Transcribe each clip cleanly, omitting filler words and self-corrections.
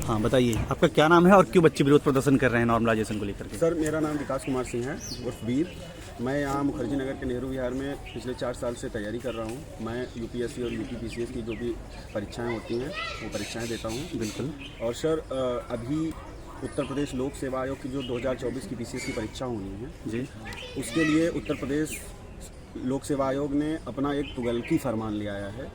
हाँ बताइए, आपका क्या नाम है और क्यों बच्चे विरोध प्रदर्शन कर रहे हैं नॉर्मलाइजेशन को लेकर के? सर, मेरा नाम विकास कुमार सिंह है उर्फ वीर। मैं यहाँ मुखर्जी नगर के नेहरू विहार में पिछले 4 साल से तैयारी कर रहा हूँ। मैं यूपीएससी और यूपीपीसीएस की जो भी परीक्षाएं होती हैं वो परीक्षाएं देता हूँ। बिल्कुल। और सर, अभी उत्तर प्रदेश लोक सेवा आयोग की जो 2024 की पीसीएस की परीक्षा होनी है जी, उसके लिए उत्तर प्रदेश लोक सेवा आयोग ने अपना एक तुगलकी फरमान ले आया है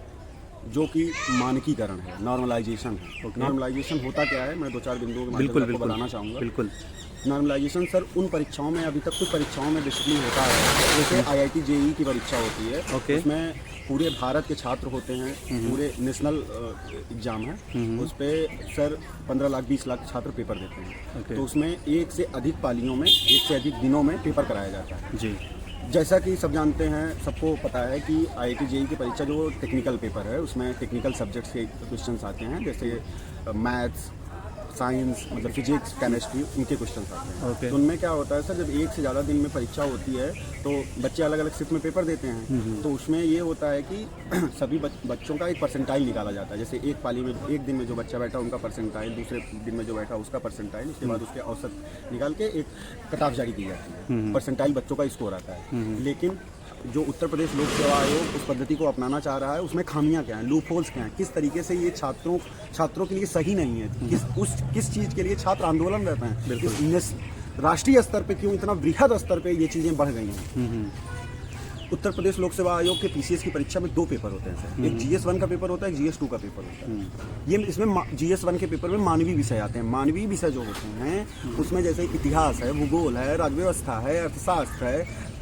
जो कि मानकीकरण है, नॉर्मलाइजेशन है। नॉर्मलाइजेशन होता क्या है, मैं 2-4 बिंदुओं के माध्यम से आपको बताना चाहूँगा। बिल्कुल। नॉर्मलाइजेशन सर उन परीक्षाओं में, अभी तक कुछ परीक्षाओं में बेसिकली होता है, जैसे आईआईटी जेईई की परीक्षा होती है। उसमें पूरे भारत के छात्र होते हैं, पूरे नेशनल एग्जाम है, उस पर सर 15 लाख 20 लाख छात्र पेपर देते हैं। तो उसमें एक से अधिक पालियों में, एक से अधिक दिनों में पेपर कराया जाता है जी। जैसा कि सब जानते हैं, सबको पता है कि आईआईटी जेईई की परीक्षा जो टेक्निकल पेपर है उसमें टेक्निकल सब्जेक्ट्स के क्वेश्चंस आते हैं, जैसे मैथ्स, साइंस, मतलब फिजिक्स, केमिस्ट्री, उनके क्वेश्चंस आते हैं। तो उनमें क्या होता है सर, जब एक से ज़्यादा दिन में परीक्षा होती है तो बच्चे अलग अलग शिफ्ट में पेपर देते हैं। तो उसमें ये होता है कि सभी बच्चों का एक परसेंटाइल निकाला जाता है। जैसे एक पाली में एक दिन में जो बच्चा बैठा उनका परसेंटाइल, दूसरे दिन में जो बैठा उसका परसेंटाइल, उसके बाद उसके औसत निकाल के एक कट ऑफ जारी की जाती है। परसेंटाइल बच्चों का स्कोर आता है। लेकिन जो उत्तर प्रदेश लोक सेवा आयोग उस पद्धति को अपनाना चाह रहा है, उसमें खामियां क्या हैं, लूप होल्स क्या हैं, किस तरीके से ये छात्रों के लिए सही नहीं है, किस चीज़ के लिए छात्र आंदोलन रहते हैं, राष्ट्रीय स्तर पे क्यों इतना वृहद स्तर पे ये चीज़ें बढ़ गई हैं। उत्तर प्रदेश लोक सेवा आयोग के पीसीएस की परीक्षा में 2 पेपर होते हैं सर। एक GS1 का पेपर होता है, एक GS2 का पेपर होता है। ये इसमें GS1 के पेपर में मानवीय विषय आते हैं। मानवीय विषय जो होते हैं उसमें जैसे इतिहास है, भूगोल है, राज्यव्यवस्था है, अर्थशास्त्र है,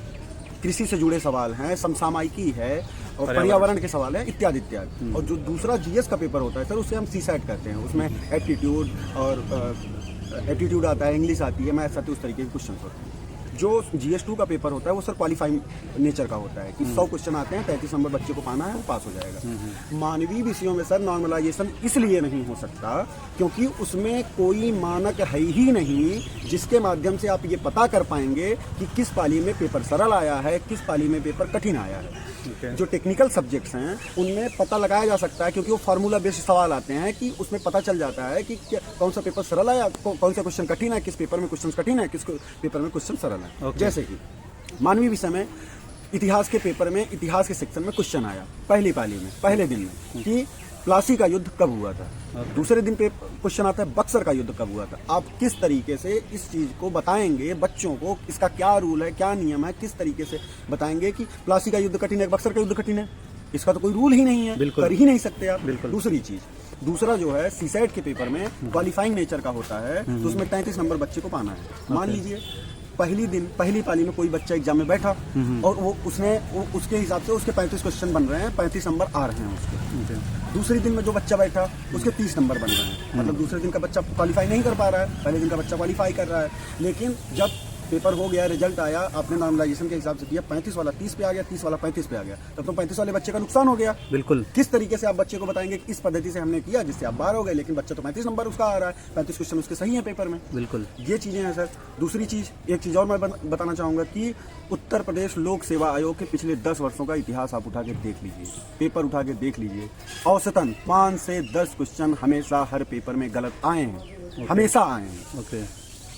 कृषि से जुड़े सवाल हैं, समसामयिकी है और पर्यावरण के सवाल हैं, इत्यादि इत्यादि। और जो दूसरा GS का पेपर होता है सर, उसे हम CSAT कहते हैं। उसमें एप्टीट्यूड और एप्टीट्यूड आता है, इंग्लिश आती है, मैथ्स आती है, उस तरीके के क्वेश्चन होते हैं। जो GS2 का पेपर होता है वो सर क्वालिफाइंग नेचर का होता है कि 100 क्वेश्चन आते हैं, 33 नंबर बच्चे को पाना है, वो पास हो जाएगा। मानवीय विषयों में सर नॉर्मलाइजेशन इसलिए नहीं हो सकता क्योंकि उसमें कोई मानक है ही नहीं जिसके माध्यम से आप ये पता कर पाएंगे कि किस पाली में पेपर सरल आया है, किस पाली में पेपर कठिन आया है। जो टेक्निकल सब्जेक्ट्स हैं उनमें पता लगाया जा सकता है क्योंकि वो फार्मूला बेस्ड सवाल आते हैं कि उसमें पता चल जाता है कि कौन सा पेपर सरल आया, कौन सा क्वेश्चन कठिन है, किस पेपर में क्वेश्चन कठिन है, किस पेपर में क्वेश्चन सरल है। जैसे कि मानवीय विषय में इतिहास के पेपर में, इतिहास के सेक्शन में क्वेश्चन आया पहली पाली में, पहले दिन में, कि प्लासी का युद्ध कब हुआ था। दूसरे दिन पे क्वेश्चन आता है बक्सर का युद्ध कब हुआ था। आप किस तरीके से इस चीज को बताएंगे बच्चों को, इसका क्या रूल है, क्या नियम है, किस तरीके से बताएंगे कि प्लासी का युद्ध कठिन है, बक्सर का युद्ध कठिन है, इसका तो कोई रूल ही नहीं है, कर ही नहीं सकते आप। दूसरी चीज, दूसरा जो है CSAT के पेपर में क्वालिफाइंग नेचर का होता है, तो उसमें 33 नंबर बच्चे को पाना है। मान लीजिए पहली पाली में कोई बच्चा एग्जाम में बैठा और वो उसके हिसाब से उसके 35 क्वेश्चन बन रहे हैं, 35 नंबर आ रहे हैं उसके। दूसरे दिन में जो बच्चा बैठा उसके 30 नंबर बन रहे हैं, मतलब दूसरे दिन का बच्चा क्वालिफाई नहीं कर पा रहा है, पहले दिन का बच्चा क्वालिफाई कर रहा है। लेकिन जब पेपर हो गया, रिजल्ट आया, आपने नॉर्मलाइजेशन के हिसाब से किया, 35 वाला 30 पे आ गया, 30 वाला 35 पे आ गया, तब तो 35 वाले बच्चे का नुकसान हो गया। बिल्कुल। किस तरीके से आप बच्चे को बताएंगे कि इस पद्धति से हमने किया जिससे आप बाहर हो गए, लेकिन बच्चा तो 35 नंबर उसका आ रहा है, 35 क्वेश्चन उसके सही है पेपर में। बिल्कुल, ये चीजें हैं सर। दूसरी चीज, एक चीज और मैं बताना चाहूंगा कि उत्तर प्रदेश लोक सेवा आयोग के पिछले 10 वर्षों का इतिहास आप उठा के देख लीजिए, पेपर उठा के देख लीजिए, औसतन 5 से 10 क्वेश्चन हमेशा हर पेपर में गलत आए हैं, हमेशा आए हैं।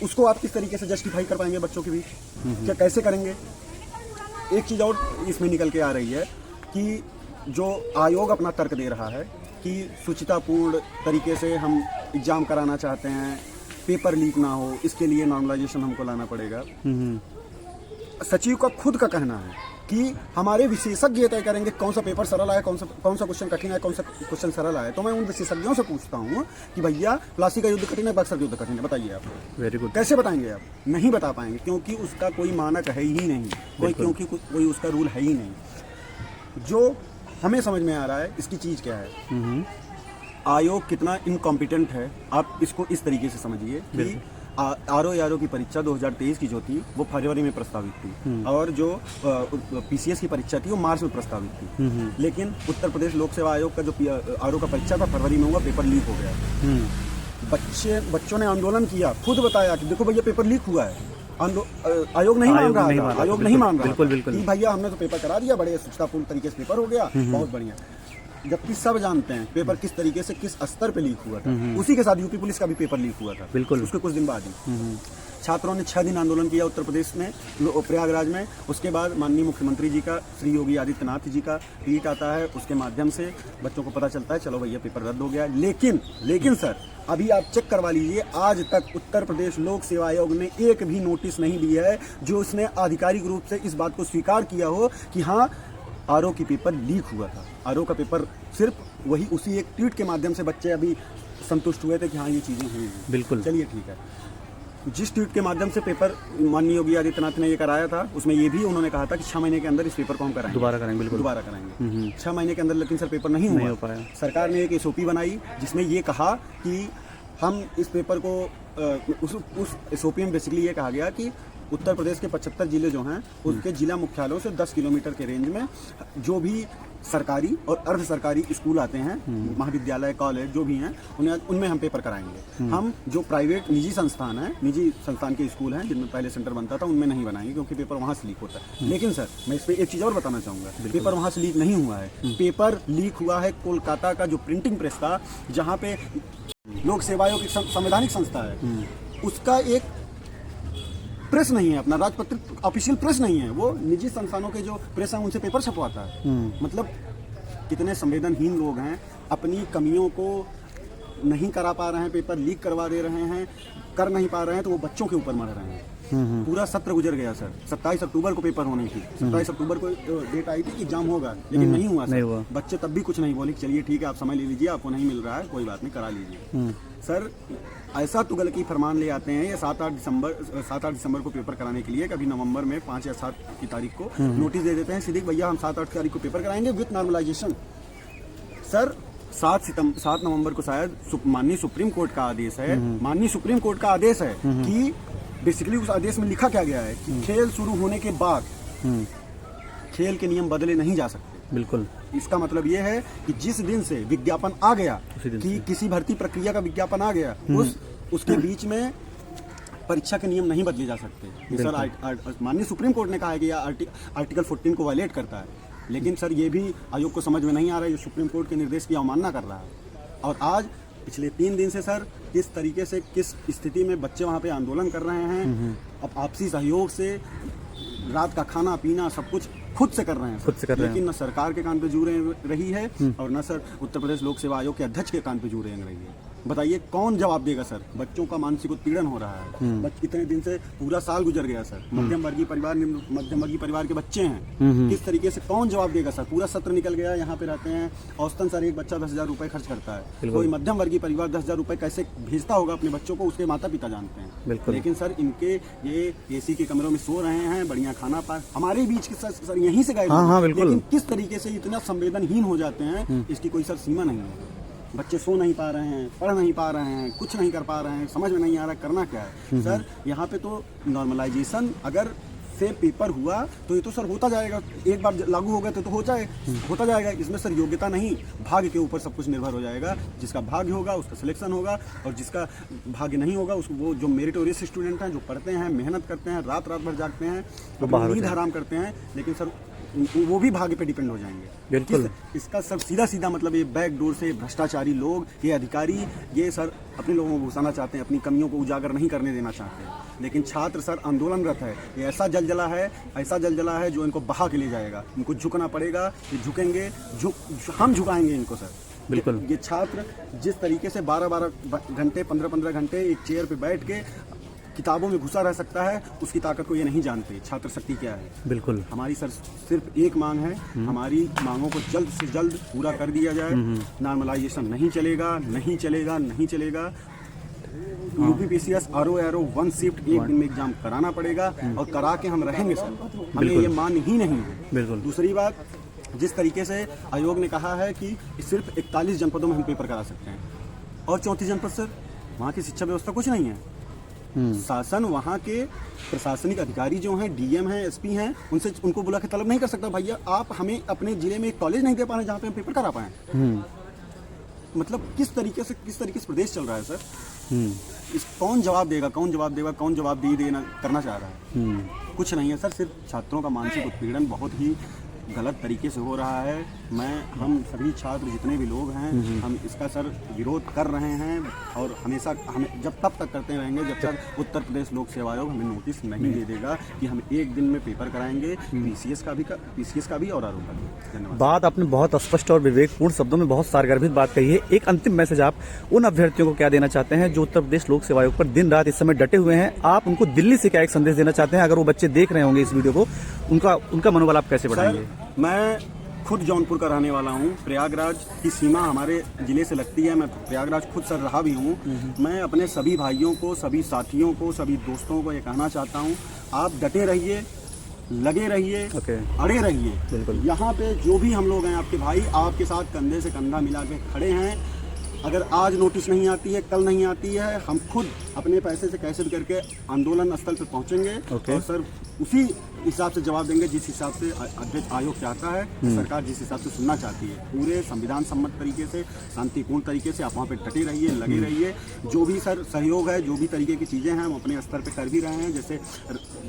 उसको आप किस तरीके से जस्टिफाई कर पाएंगे बच्चों के बीच, क्या कैसे करेंगे? एक चीज और इसमें निकल के आ रही है कि जो आयोग अपना तर्क दे रहा है कि शुचितापूर्ण तरीके से हम एग्जाम कराना चाहते हैं, पेपर लीक ना हो, इसके लिए नॉर्मलाइजेशन हमको लाना पड़ेगा। सचिव का खुद का कहना है कि हमारे विशेषज्ञ तय करेंगे कौन सा पेपर सरल आया, कौन सा क्वेश्चन कठिन है, कौन सा क्वेश्चन सरल आया। तो मैं उन विशेषज्ञों से पूछता हूँ कि भैया प्लासी का युद्ध कठिन है, बक्सर का युद्ध कठिन है, बताइए आप। Very good. कैसे बताएंगे आप? नहीं बता पाएंगे क्योंकि उसका कोई मानक है ही नहीं, क्योंकि कोई उसका रूल है ही नहीं। जो हमें समझ में आ रहा है इसकी चीज क्या है, आयोग कितना इनकॉम्पिटेंट है, आप इसको इस तरीके से समझिए कि RO की परीक्षा 2023 की जो थी वो फरवरी में प्रस्तावित थी और जो PCS की परीक्षा थी वो मार्च में प्रस्तावित थी। लेकिन उत्तर प्रदेश लोक सेवा आयोग का जो RO का परीक्षा था फरवरी में हुआ, पेपर लीक हो गया। बच्चों ने आंदोलन किया, खुद बताया कि देखो भैया पेपर लीक हुआ है। आयोग नहीं मान रहा था, आयोग नहीं मान रहा कि भैया हमने तो पेपर करा दिया, बड़े सुचितापूर्ण तरीके से पेपर हो गया, बहुत बढ़िया। जबकि सब जानते हैं पेपर किस तरीके से किस स्तर पे लीक हुआ था। उसी के साथ यूपी पुलिस का भी पेपर लीक हुआ था, बिल्कुल। उसके कुछ दिन बाद ही छात्रों ने 6 दिन आंदोलन किया उत्तर प्रदेश में, प्रयागराज में। उसके बाद माननीय मुख्यमंत्री जी का, श्री योगी आदित्यनाथ जी का ट्वीट आता है, उसके माध्यम से बच्चों को पता चलता है चलो भैया पेपर रद्द हो गया। लेकिन सर अभी आप चेक करवा लीजिए, आज तक उत्तर प्रदेश लोक सेवा आयोग ने एक भी नोटिस नहीं दिया है जो उसने आधिकारिक रूप से इस बात को स्वीकार किया हो कि हाँ आरओ की पेपर लीक हुआ था। आरओ का पेपर सिर्फ वही उसी एक ट्वीट के माध्यम से बच्चे अभी संतुष्ट हुए थे कि हाँ ये चीज़ें हुई हैं। बिल्कुल, चलिए ठीक है। जिस ट्वीट के माध्यम से पेपर माननीय योगी आदित्यनाथ ने ये कराया था, उसमें ये भी उन्होंने कहा था कि 6 महीने के अंदर इस पेपर को हम कराएंगे, दोबारा करेंगे, बिल्कुल दोबारा कराएंगे। 6 महीने के अंदर लेकिन सर पेपर नहीं हो पाया। सरकार ने एक एसओपी बनाई जिसमें ये कहा कि हम इस पेपर को उस एसओपी में बेसिकली ये कहा गया कि उत्तर प्रदेश के 75 जिले जो हैं उसके जिला मुख्यालयों से 10 किलोमीटर के रेंज में जो भी सरकारी और अर्ध सरकारी स्कूल आते हैं, महाविद्यालय, कॉलेज जो भी हैं, उनमें हम पेपर कराएंगे। हम जो प्राइवेट निजी संस्थान के स्कूल हैं जिनमें पहले सेंटर बनता था उनमें नहीं बनाएंगे क्योंकि पेपर वहाँ से लीक होता है। लेकिन सर मैं इस पर एक चीज़ और बताना चाहूँगा, पेपर वहाँ से लीक नहीं हुआ है। पेपर लीक हुआ है कोलकाता का जो प्रिंटिंग प्रेस था, जहाँ पे लोक सेवा आयोग की संवैधानिक संस्था है, उसका एक प्रेस नहीं है, अपना राजपत्रित ऑफिशियल प्रेस नहीं है, वो निजी संस्थानों के जो प्रेस है उनसे पेपर छपवाता है। मतलब कितने संवेदनहीन लोग हैं, अपनी कमियों को नहीं करा पा रहे हैं, पेपर लीक करवा दे रहे हैं, कर नहीं पा रहे हैं तो वो बच्चों के ऊपर मर रहे हैं। पूरा सत्र गुजर गया सर, 27 अक्टूबर को पेपर होनी थी, 27 अक्टूबर को डेट आई थी कि एग्जाम होगा, लेकिन नहीं हुआ सर। बच्चे तब भी कुछ नहीं बोले, चलिए ठीक है आप समय ले लीजिए, आपको नहीं मिल रहा है कोई बात नहीं, करा लीजिए। सर ऐसा तुगलकी फरमान ले आते हैं ये 7-8 दिसंबर को पेपर कराने के लिए, कभी नवंबर में 5 या 7 की तारीख को नोटिस दे देते हैं सिद्दीक भैया हम 7-8 तारीख को पेपर कराएंगे विथ नॉर्मलाइजेशन। सर 7 नवंबर को शायद माननीय सुप्रीम कोर्ट का आदेश है, माननीय सुप्रीम कोर्ट का आदेश है कि बेसिकली उस आदेश में लिखा क्या गया है कि खेल शुरू होने के बाद खेल के नियम बदले नहीं जा सकते। बिल्कुल, इसका मतलब ये है कि जिस दिन से विज्ञापन आ गया कि किसी भर्ती प्रक्रिया का विज्ञापन आ गया, उसके बीच में परीक्षा के नियम नहीं बदले जा सकते। सर माननीय सुप्रीम कोर्ट ने कहा है कि यह आर्टिकल 14 को वायलेट करता है, लेकिन सर ये भी आयोग को समझ में नहीं आ रहा है, ये सुप्रीम कोर्ट के निर्देश की अवमानना कर रहा है। और आज पिछले 3 दिन से सर किस तरीके से किस स्थिति में बच्चे वहाँ पे आंदोलन कर रहे हैं, अब आपसी सहयोग से रात का खाना पीना सब कुछ खुद से कर रहे हैं, लेकिन न सरकार के कान पे जू रही है और न सर उत्तर प्रदेश लोक सेवा आयोग के अध्यक्ष के कान पे जू रही है। बताइए कौन जवाब देगा सर? बच्चों का मानसिक उत्पीड़न हो रहा है, इतने दिन से पूरा साल गुजर गया सर, मध्यम वर्गीय परिवार के बच्चे हैं, किस तरीके से कौन जवाब देगा सर? पूरा सत्र निकल गया, यहाँ पे रहते हैं औसतन सर एक बच्चा 10,000 रुपए खर्च करता है, कोई मध्यम वर्गीय परिवार 10,000 रुपए कैसे भेजता होगा अपने बच्चों को, उसके माता पिता जानते हैं। लेकिन सर इनके ये एसी के कमरों में सो रहे हैं, बढ़िया खाना पा हमारे बीच के सर यहीं से गए, लेकिन किस तरीके से इतना संवेदनहीन हो जाते हैं इसकी कोई सर सीमा नहीं है। बच्चे सो नहीं पा रहे हैं, पढ़ नहीं पा रहे हैं, कुछ नहीं कर पा रहे हैं, समझ में नहीं आ रहा करना क्या है। सर यहाँ पे तो नॉर्मलाइजेशन अगर से पेपर हुआ तो ये तो सर होता जाएगा, एक बार लागू हो गया तो होता जाएगा। इसमें सर योग्यता नहीं, भाग्य के ऊपर सब कुछ निर्भर हो जाएगा। जिसका भाग्य होगा उसका सिलेक्शन होगा, और जिसका भाग्य नहीं होगा उसको, वो जो मेरिटोरियस स्टूडेंट हैं, जो पढ़ते हैं, मेहनत करते हैं, रात भर जागते हैं, नींद हराम करते हैं, लेकिन सर वो भी भाग्य पे डिपेंड हो जाएंगे। बिल्कुल, इसका सब सीधा मतलब ये बैकडोर से भ्रष्टाचारी लोग, ये अधिकारी, ये सर अपने लोगों को घुसाना चाहते हैं, अपनी कमियों को उजागर नहीं करने देना चाहते हैं। लेकिन छात्र सर आंदोलनरत है, ये ऐसा जलजला है जो इनको बहा के ले जाएगा। इनको झुकना पड़ेगा, ये झुकेंगे, हम झुकाएंगे इनको सर। बिल्कुल, ये छात्र जिस तरीके से 12-12 घंटे 15-15 घंटे एक चेयर पे बैठ के किताबों में घुसा रह सकता है, उसकी ताकत को ये नहीं जानते छात्र शक्ति क्या है। बिल्कुल, हमारी सर सिर्फ एक मांग है, हमारी मांगों को जल्द से जल्द पूरा कर दिया जाए। नॉर्मलाइजेशन नहीं चलेगा। यूपीपीसीएस आरओ 1 शिफ्ट एक दिन में एग्जाम कराना पड़ेगा, और करा के हम रहेंगे सर, हमें ये मान ही नहीं है। बिल्कुल, दूसरी बात, जिस तरीके से आयोग ने कहा है कि सिर्फ 41 जनपदों में हम पेपर करा सकते हैं, और 34 जनपद सर वहाँ की शिक्षा व्यवस्था कुछ नहीं है। शासन वहाँ के प्रशासनिक अधिकारी जो हैं, डीएम हैं, एसपी हैं, उनको बुला के तलब नहीं कर सकता, भैया आप हमें अपने जिले में एक कॉलेज नहीं दे पा रहे जहाँ पे हम पेपर करा पाएं। मतलब किस तरीके से प्रदेश चल रहा है सर? इस कौन जवाब देगा, कौन जवाब देना करना चाह रहा है? कुछ नहीं है सर, सिर्फ छात्रों का मानसिक उत्पीड़न बहुत ही गलत तरीके से हो रहा है। हम सभी छात्र जितने भी लोग हैं, हम इसका सर विरोध कर रहे हैं और हमेशा हम जब तब तक करते रहेंगे जब तक उत्तर प्रदेश लोक सेवा आयोग हमें नोटिस नहीं दे देगा कि हम एक दिन में पेपर कराएंगे, पीसीएस का भी और आरओ का भी। धन्यवाद। बात आपने बहुत स्पष्ट और विवेकपूर्ण शब्दों में बहुत सारगर्भित बात कही है। एक अंतिम मैसेज आप उन अभ्यर्थियों को क्या देना चाहते हैं जो उत्तर प्रदेश लोक सेवा आयोग पर दिन रात इस समय डटे हुए हैं? आप उनको दिल्ली से क्या एक संदेश देना चाहते हैं? अगर वो बच्चे देख रहे होंगे इस वीडियो को, उनका मनोबल आप कैसे बढ़ाएंगे? मैं खुद जौनपुर का रहने वाला हूँ। प्रयागराज की सीमा हमारे ज़िले से लगती है। मैं प्रयागराज खुद सर रहा भी हूँ। मैं अपने सभी भाइयों को, सभी साथियों को, सभी दोस्तों को ये कहना चाहता हूँ, आप डटे रहिए, लगे रहिए, अड़े रहिए। यहाँ पे जो भी हम लोग हैं, आपके भाई आपके साथ कंधे से कंधा मिला के खड़े हैं। अगर आज नोटिस नहीं आती है, कल नहीं आती है, हम खुद अपने पैसे से कैसे भी करके आंदोलन स्थल पर पहुंचेंगे और सर उसी हिसाब से जवाब देंगे जिस हिसाब से अध्यक्ष आयोग चाहता है, सरकार जिस हिसाब से सुनना चाहती है। पूरे संविधान सम्मत तरीके से, शांतिपूर्ण तरीके से आप वहाँ पे डटे रहिए, लगे रहिए। जो भी सर सहयोग है, जो भी तरीके की चीज़ें हैं, हम अपने स्तर पे कर भी रहे हैं। जैसे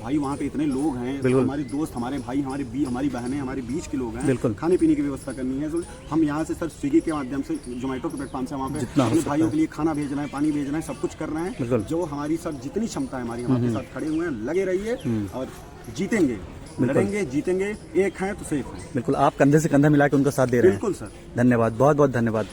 भाई वहाँ पे इतने लोग हैं, हमारे दोस्त, हमारे भाई, हमारी बहनें, हमारे बीच के लोग हैं, खाने पीने की व्यवस्था करनी है। हम यहाँ से सर स्विगी के माध्यम से, जोमेटो के प्लेटफॉर्म से वहाँ पे अपने भाइयों के लिए खाना भेज रहे हैं, पानी भेज रहे हैं, सब कुछ कर रहे हैं। जो हमारी सर जितनी क्षमता है हमारी, हम आपके साथ खड़े हुए हैं। लगे रहिए और जीतेंगे, लड़ेंगे, जीतेंगे। एक हैं तो सेफ हैं। बिल्कुल, आप कंधे से कंधा मिला के उनका साथ दे रहे हैं। बिल्कुल सर। धन्यवाद, बहुत बहुत धन्यवाद।